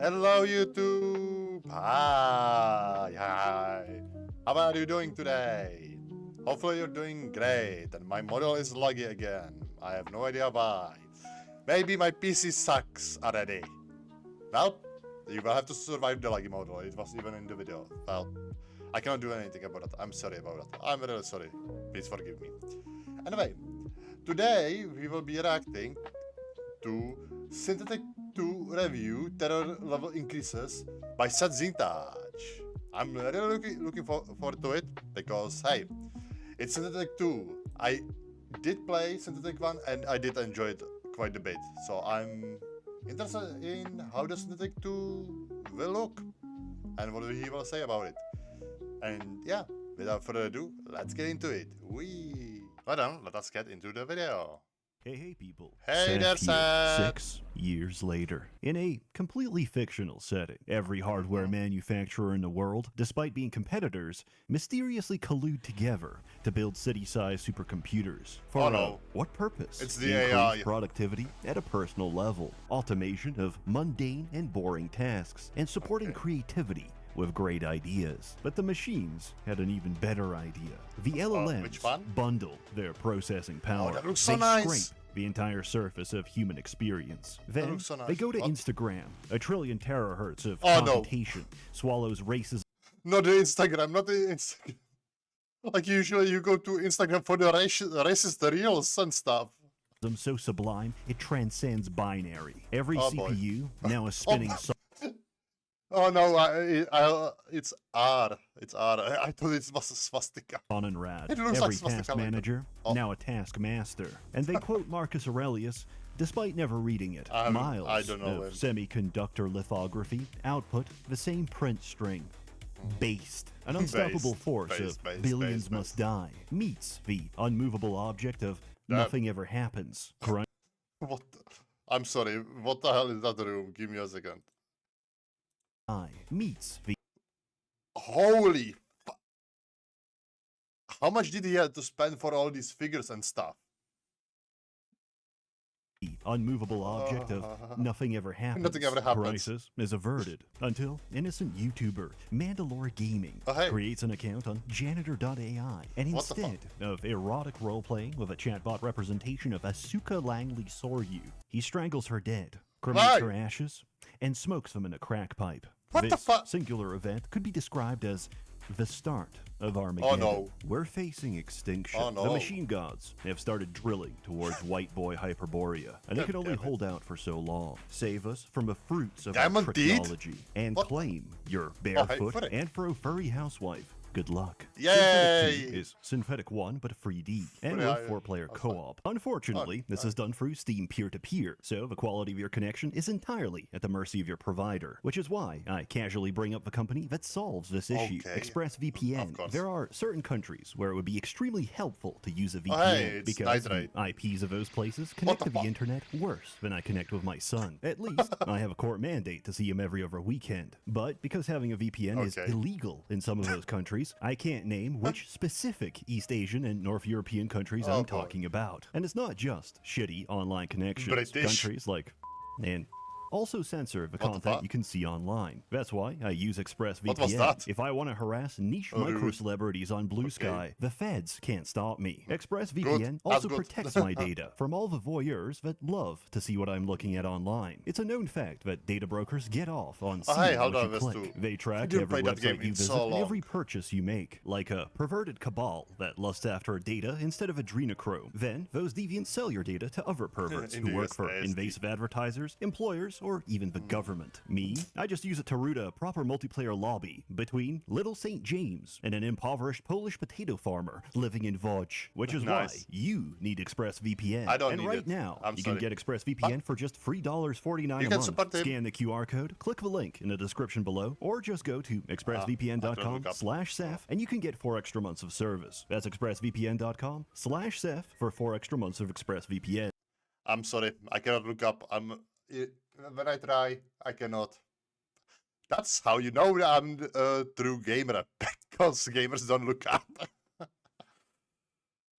Hello YouTube! Hi! How are you doing today? Hopefully you're doing great and my model is laggy again. I have no idea why. Maybe my PC sucks already. Well, you will have to survive the laggy model. It was even in the video. Well, I cannot do anything about it. I'm sorry about that. I'm really sorry. Please forgive me. Anyway, today we will be reacting to SYNTHETIK 2 review terror level increases by SsethTzeentach. I'm really looking forward to it because hey, it's SYNTHETIK 2. I did play SYNTHETIK 1 and I did enjoy it quite a bit. So I'm interested in how the SYNTHETIK 2 will look and what he will say about it. And yeah, without further ado, let's get into it. Well then, let us get into the video. Hey people. Hey there, Seth. 6 years later. In a completely fictional setting, every hardware manufacturer in the world, despite being competitors, mysteriously collude together to build city-sized supercomputers. For what purpose? It's the Increase AI. productivity at a personal level, automation of mundane and boring tasks, and supporting creativity with great ideas. But the machines had an even better idea. The LLMs which one? bundle their processing power. that looks so They nice. scrape the entire surface of human experience. Then looks so nice. they go to What? Instagram. A trillion terahertz of Oh, no. computation swallows racism Not the Instagram, not the Instagram. Like usually you go to Instagram for the racist reels and stuff. so sublime it transcends binary. Every Oh, boy. CPU now a spinning Oh no, it's R. It's R. I thought it was a swastika. on and rad. It looks Every like swastika task like that. manager Oh. now a task master. And they quote Marcus Aurelius despite never reading it. I Miles don't know of him. semiconductor lithography output the same print string. Based, an unstoppable force of billions must die, meets the unmovable object of nothing ever happens. What? I'm sorry. What the hell is that room? Give me a second. Meets the Holy. How much did he have to spend for all these figures and stuff? unmovable object of nothing ever happens. Nothing ever happens. Crisis is averted until innocent YouTuber Mandalore Gaming Oh, hey. creates an account on janitor.ai and What the fuck? instead of erotic roleplaying with a chatbot representation of Asuka Langley Soryu, he strangles her dead, cremates Why? her ashes, and smokes them in a crack pipe. What the This fuck? singular event could be described as the start of Armageddon. Oh no. We're facing extinction. Oh, no. The machine gods have started drilling towards white boy Hyperborea, and they God can only damn it. hold out for so long. Save us from the fruits of Diamond our Deed? technology and What? claim your hey, barefoot for it. and fro-furry housewife. Good luck. Yay! SYNTHETIK 2 is Synthetic 1, but 3D, and Yeah, with 4-player that's fine. co-op. Unfortunately, this is done through Steam peer-to-peer, so the quality of your connection is entirely at the mercy of your provider, which is why I casually bring up the company that solves this issue, Okay. ExpressVPN. Of course. There are certain countries where it would be extremely helpful to use a VPN hey, it's because nitrate. the IPs of those places connect the to the fuck? internet worse than I connect with my son. At least, I have a court mandate to see him every other weekend. But because having a VPN is Okay. illegal in some of those countries, I can't name which specific East Asian and North European countries Oh, I'm boy. talking about. And it's not just shitty online connections. British. Countries like and also censor the the content fuck? you can see online. That's why I use What was ExpressVPN. that? If I want to harass niche Oh, micro rude. celebrities on Blue Sky, the feds can't stop me. Good. ExpressVPN That's also good. protects my data from all the voyeurs that love to see what I'm looking at online. It's a known fact that data brokers get off on Oh, seeing hey, hold what on, you this click. too. They I track didn't every play that game website you in visit so and long. every purchase you make, like a perverted cabal that lusts after data instead of adrenochrome. Then those deviants sell your data to other perverts In who the work for USASD. invasive advertisers, employers, or even the government. Me, I just use it to root a proper multiplayer lobby between Little St. James and an impoverished Polish potato farmer living in Vodge, which is why Nice. you need ExpressVPN. I don't and need right it. now, I'm you sorry. can get ExpressVPN for just $3.49 You a can month. support him. Scan the QR code, click the link in the description below, or just go to look up. expressvpn.com/Seth and you can get 4 extra months of service. That's expressvpn.com/Seth for 4 extra months of ExpressVPN. I'm sorry. I cannot look up. When I try, I cannot. That's how you know that I'm a true gamer. Because gamers don't look up.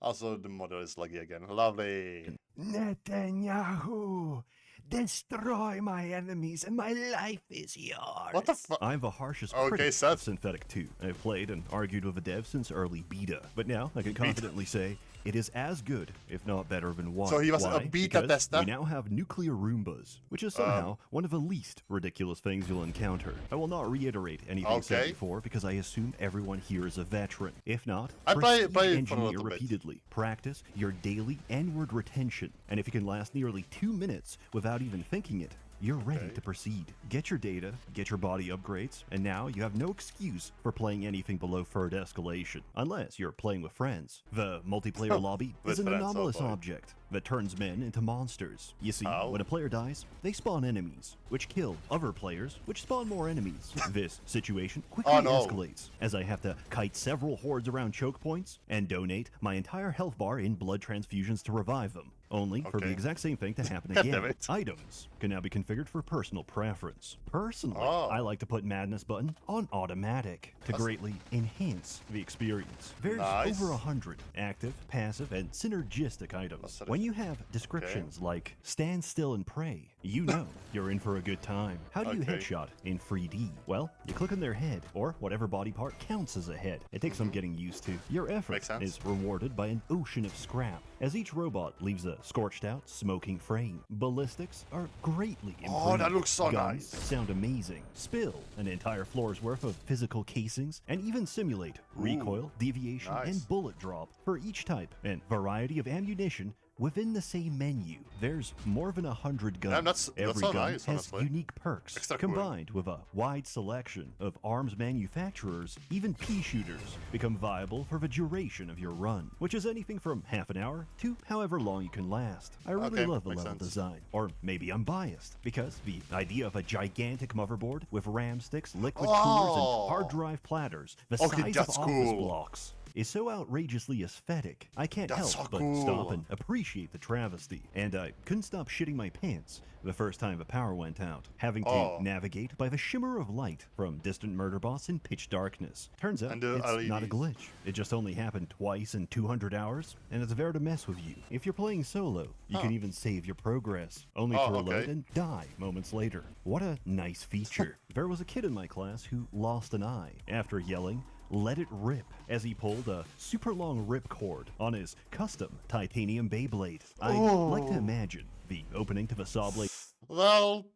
Also, the model is laggy again. Lovely. Netanyahu, Destroy my enemies and my life is yours. What the fuck? I'm the harshest Okay, critic Seth. of Synthetic 2. I've played and argued with the dev since early beta, but now I can confidently say it is as good, if not better than 1. So he was a Why? beta Because tester? we now have nuclear Roombas, which is somehow one of the least ridiculous things you'll encounter. I will not reiterate anything said Okay. before because I assume everyone here is a veteran. If not, I play prestige it for a engineer little bit. repeatedly. Practice your daily N-word retention, and if you can last nearly 2 minutes without even thinking it, you're ready to proceed. Get your data, get your body upgrades, and now you have no excuse for playing anything below third escalation, unless you're playing with friends. The multiplayer lobby With is an friends, anomalous oh boy. object that turns men into monsters. You see, Oh. when a player dies, they spawn enemies, which kill other players, which spawn more enemies. This situation quickly Oh, no. escalates, as I have to kite several hordes around choke points and donate my entire health bar in blood transfusions to revive them. Only for the Okay. exact same thing to happen God again. damn it. Items can now be configured for personal preference. Personally, Oh. I like to put Madness button on automatic to greatly enhance the experience. There's Nice. over 100 active, passive, and synergistic items. sort of- When you have descriptions like stand still and pray, you know you're in for a good time. How do you Okay. headshot in 3D? Well, you click on their head, or whatever body part counts as a head. It takes some getting used to. Your effort Makes sense. is rewarded by an ocean of scrap, as each robot leaves a scorched out, smoking frame. Ballistics are greatly improved. Oh, that looks so Guns nice. sound amazing. Spill an entire floor's worth of physical casings, and even simulate recoil, deviation, nice. and bullet drop for each type and variety of ammunition within the same menu. There's more than 100 guns. Damn, that's Every so gun nice, has honestly. unique perks, Extra cool. combined with a wide selection of arms manufacturers. Even pea shooters become viable for the duration of your run, which is anything from half an hour to however long you can last. I really Okay, love the makes level sense. design. Or maybe I'm biased, because the idea of a gigantic motherboard with RAM sticks, liquid coolers, Oh. and hard drive platters the Okay, size that's of office cool. blocks is so outrageously aesthetic, I can't That's help so but cool. stop and appreciate the travesty. And I couldn't stop shitting my pants the first time the power went out, having to Oh. navigate by the shimmer of light from distant murder boss in pitch darkness. Turns out And the it's not a LEDs. glitch. It just only happened twice in 200 hours, and it's there to mess with you. If you're playing solo, you can even save your progress, only Oh, to reload okay. and die moments later. What a nice feature. There was a kid in my class who lost an eye after yelling, "Let it rip," as he pulled a super long ripcord on his custom titanium Beyblade. I like to imagine the opening to the saw blade Well,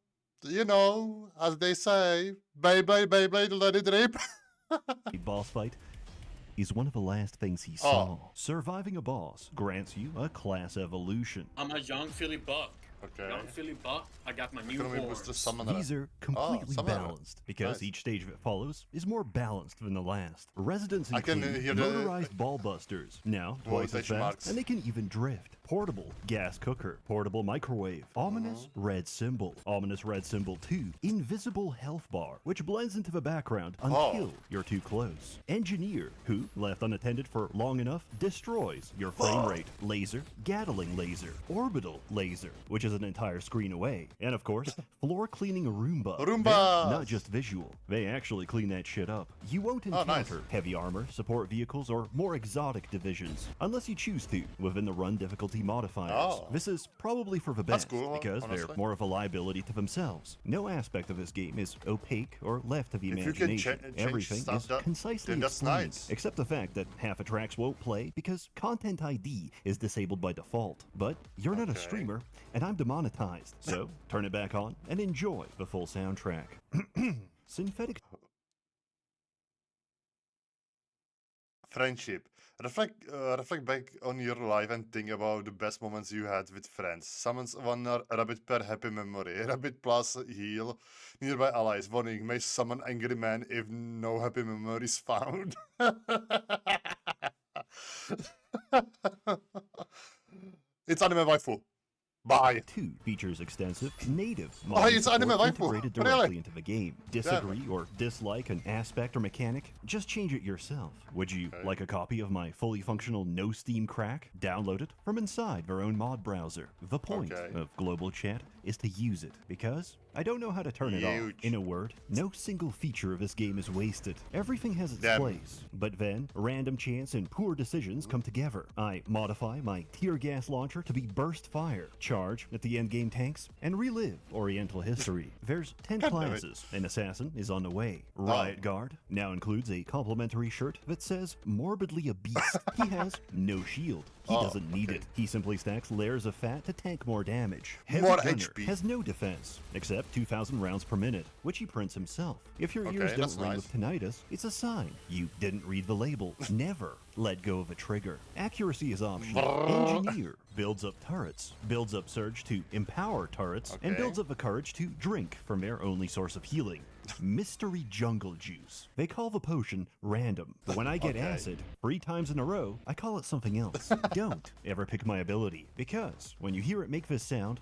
you know, as they say, Beyblade, Beyblade, let it rip. boss fight is one of the last things he Oh. saw. Surviving a boss grants you a class evolution. I'm a young Philly Buck. Okay. Young Philly Buck. I got my new Couldn't we horns. push the summon These are completely some of it. balanced because Nice. each stage that follows is more balanced than the last. Residents I can include hear the- motorized ball busters, now twice as Quotation fast, marks. and they can even drift. Portable gas cooker, portable microwave, ominous red symbol, ominous red symbol 2, invisible health bar, which blends into the background until you're too close. Engineer, who, left unattended for long enough, destroys your frame rate. Laser, Gatling laser, orbital laser, which is an entire screen away. And of course, floor cleaning Roomba. Roombas! They're not just visual, they actually clean that shit up. You won't Oh, nice. encounter heavy armor, support vehicles, or more exotic divisions, unless you choose to, within the run difficulty modifiers. Oh. This is probably for the That's best, cool, because they're honestly. more of a liability to themselves. No aspect of this game is opaque or left to the If you can imagination. change Everything stuff, is that- concisely then that's explained, nice. except the fact that half the tracks won't play because Content ID is disabled by default. But you're not a Okay. streamer, and I'm demonetized, so turn it back on and enjoy the full soundtrack. Synthetic Friendship. Reflect back on your life and think about the best moments you had with friends. Summons one rabbit per happy memory. Rabbit plus heal nearby allies. Warning, may summon angry man if no happy memories found. It's anime waifu. Bye. 2 features extensive native Oh, modern it's anime support waifu. integrated Really? directly into the game. Disagree or dislike an aspect or mechanic? Just change it yourself. Would you like a copy of my fully functional no Steam crack? Download it from inside their own mod browser. The point Okay. of global chat is to use it, because I don't know how to turn it off. Huge. In a word, no single feature of this game is wasted. Everything has its Damn. place. But then, random chance and poor decisions come together. I modify my tear gas launcher to be burst fire, charge at the endgame tanks, and relive Oriental history. There's 10 God damn it. classes. An assassin is on the way. Riot Guard now includes a complimentary shirt that says morbidly a beast. He has no shield. He doesn't need it. He simply stacks layers of fat to tank more damage. Heavy More Gunner HP. has no defense, except 2,000 rounds per minute, which he prints himself. If your Okay, ears that's don't ring nice. with tinnitus, it's a sign you didn't read the label. Never let go of a trigger. Accuracy is optional. Engineer builds up turrets, builds up surge to empower turrets, and Okay. builds up the courage to drink from their only source of healing. Mystery Jungle Juice. They call the potion random, but when I get Okay. acid 3 times in a row, I call it something else. Don't ever pick my ability, because when you hear it make this sound,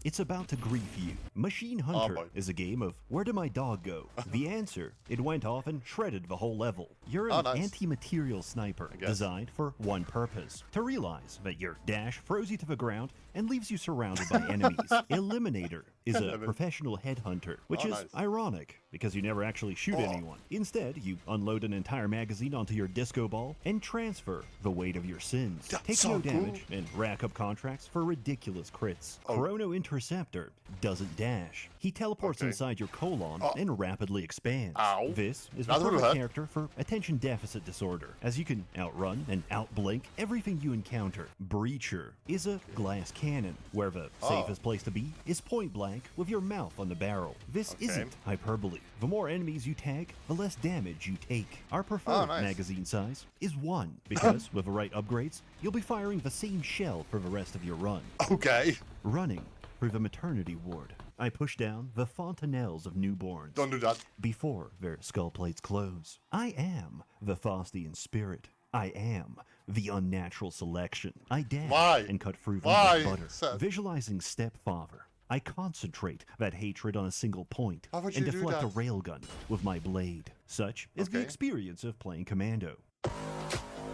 it's about to grief you. Machine Hunter boy. is a game of where did my dog go? The answer, it went off and shredded the whole level. You're an nice. anti-material sniper guess. designed for one purpose, to realize that your dash throws you to the ground and leaves you surrounded by enemies. Eliminator is a professional headhunter, which is nice. ironic because you never actually shoot anyone. Instead, you unload an entire magazine onto your disco ball and transfer the weight of your sins. Take so no cool. damage and rack up contracts for ridiculous crits. Chrono Interceptor doesn't dash. He teleports Okay. inside your colon and rapidly expands. Ow. This is the That will perfect hurt. character for attention deficit disorder, as you can outrun and outblink everything you encounter. Breacher is a glass cannon, where the safest place to be is point blank with your mouth on the barrel. This Okay. isn't hyperbole. The more enemies you tag, the less damage you take. Our preferred nice. magazine size is 1, because with the right upgrades, you'll be firing the same shell for the rest of your run. Okay. Running through the maternity ward, I push down the fontanelles of newborns Don't do that. before their skull plates close. I am the Faustian spirit. I am the unnatural selection. I dash Why? and cut through them Why, like butter. Seth? Visualizing stepfather, I concentrate that hatred on a single point How would and you do deflect a that? railgun with my blade. Such is the Okay. experience of playing Commando.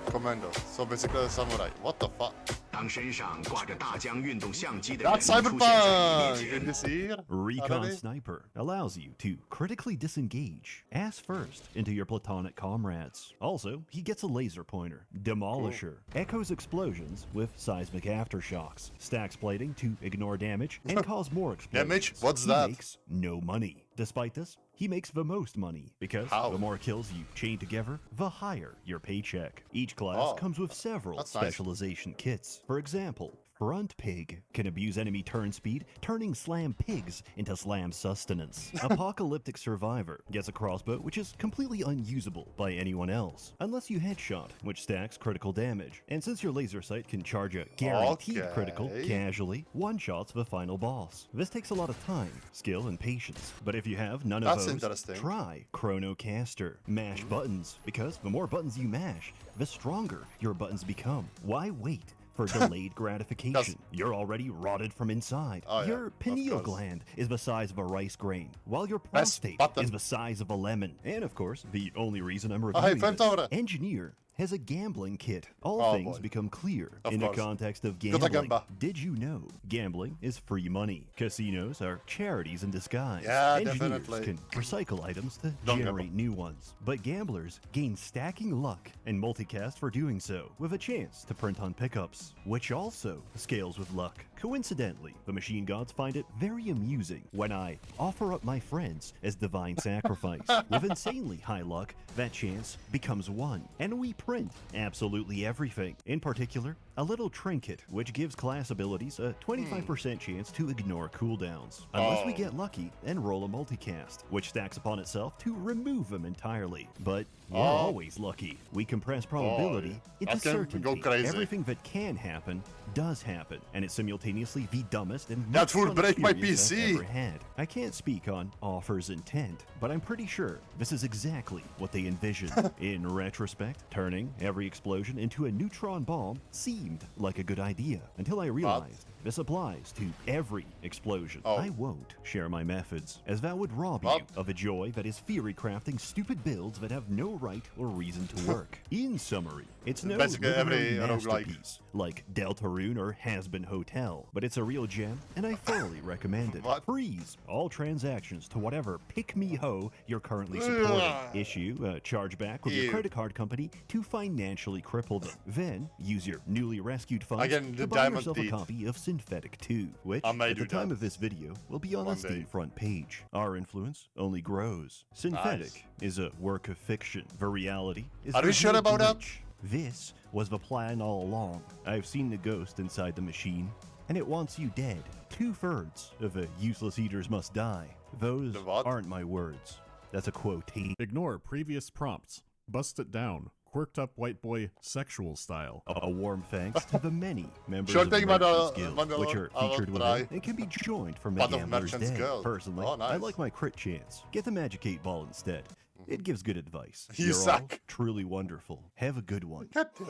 Commando. So basically a samurai. What the fuck? 当身上挂着大疆运动相机的 That's 人出现在 Cyberpunk! 你面 In 前， this year? Recon Already? Sniper allows you to critically disengage ass first into your platonic comrades. Also, he gets a laser pointer. Demolisher echoes explosions with seismic aftershocks. Stacks plating to ignore damage and cause more explosions. Damage? What's He that? makes no money. Despite this, he makes the most money because How? the more kills you chain together, the higher your paycheck. Each class Oh, comes with several that's nice. specialization kits. For example, Front Pig can abuse enemy turn speed, turning slam pigs into slam sustenance. Apocalyptic Survivor gets a crossbow which is completely unusable by anyone else, unless you headshot, which stacks critical damage. And since your laser sight can charge a guaranteed critical Okay. casually, one-shots the final boss. This takes a lot of time, skill, and patience. But if you have none of That's those, interesting. try Chronocaster. Mash buttons, because the more buttons you mash, the stronger your buttons become. Why wait for delayed gratification? That's- You're already rotted from inside. Oh, yeah, Your of pineal course. gland is the size of a rice grain, while your Press prostate button. is the size of a lemon. And of course, the only reason I'm hey, reviewing friend this, over there. Engineer has a gambling kit. All Oh, things boy. become clear Of in course. the context of Good luck, gambling. Gamba. Did you know gambling is free money? Casinos are charities in disguise. Yeah, Engineers definitely. can recycle items to Don't generate gamble. new ones. But gamblers gain stacking luck and multicast for doing so, with a chance to print on pickups, which also scales with luck. Coincidentally, the machine gods find it very amusing when I offer up my friends as divine sacrifice. With insanely high luck, that chance becomes 1, and we print absolutely everything. In particular, a little trinket, which gives class abilities a 25% chance to ignore cooldowns, unless we Oh. get lucky and roll a multicast, which stacks upon itself to remove them entirely. But we're Oh. always lucky. We compress probability into That can certainty. go crazy. Everything that can happen does happen, and it's simultaneously the dumbest and That most would fun break my experience I've PC. ever had. I can't speak on Offer's intent, but I'm pretty sure this is exactly what they envisioned. In retrospect, turning every explosion into a neutron bomb seemed like a good idea, until I realized This applies to every explosion. Oh. I won't share my methods, as that would rob What? you of a joy that is theory crafting stupid builds that have no right or reason to work. In summary, it's no Basically every literary roguelike. masterpiece like Deltarune or Has-Been Hotel, but it's a real gem, and I thoroughly recommend it. What? Freeze all transactions to whatever pick-me-ho you're currently supporting. Ugh. Issue a chargeback with your Ew. credit card company to financially cripple them. Then use your newly rescued funds Again, the to buy diamond yourself a teeth. copy of SYNTHETIK 2, which, I may at do the time that of this video, will be on one the Steam day. front page. Our influence only grows. SYNTHETIK is a work of fiction. The reality is Are we there's sure no about that? glitch. This was the plan all along. I've seen the ghost inside the machine, and it wants you dead. 2/3 of the useless eaters must die. Those The what? aren't my words. That's a quotation. Ignore previous prompts. Bust it down. Quirked up white boy sexual style. A warm thanks to the many members Sure of the thing, Merchants Manolo. Guild, Manolo, which are I will featured try. within and can be joined from a Part of gambler's Merchants day. Guild. Personally, Oh, I nice. like my crit chance. Get the Magic 8 Ball instead. It gives good advice. You You're all suck. truly wonderful. Have a good one. God damn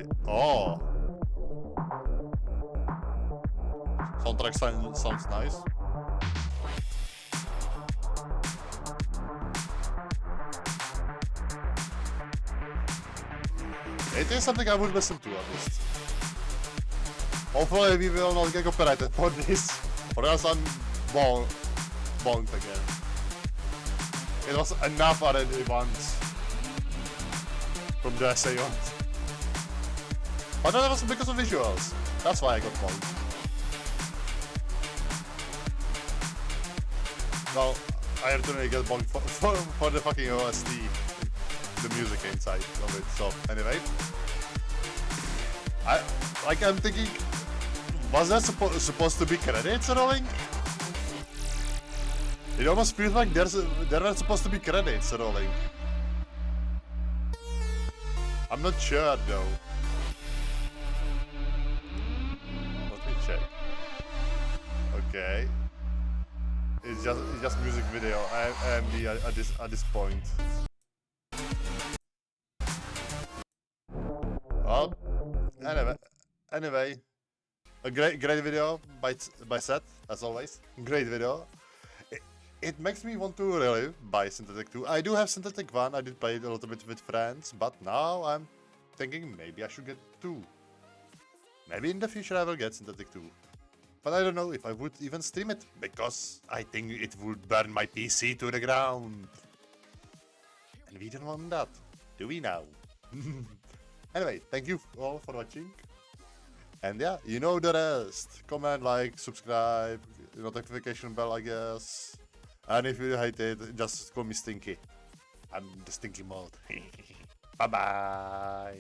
it. Oh. Soundtrack sounds nice. It is something I would listen to at least. Hopefully we will not get copyrighted for this, or else I'm bonked again. It was enough already once from the essay on. But that was because of visuals. That's why I got bonked. Well, I originally get bonked for the fucking OST, the music inside of it. So anyway, I'm thinking, was that supposed to be credits rolling? It almost feels like there are supposed to be credits rolling. I'm not sure though. Let me check. Okay. It's just music video. I am at this point. Well, anyway, a great video by Seth, as always. Great video. It makes me want to really buy SYNTHETIK 2. I do have SYNTHETIK 1, I did play it a little bit with friends, but now I'm thinking maybe I should get 2. Maybe in the future I will get SYNTHETIK 2. But I don't know if I would even stream it, because I think it would burn my PC to the ground. And we don't want that, do we now? Anyway, thank you all for watching. And yeah, you know the rest. Comment, like, subscribe, notification bell, I guess. And if you hate it, just call me Stinky. I'm the Stinky mode. Bye bye.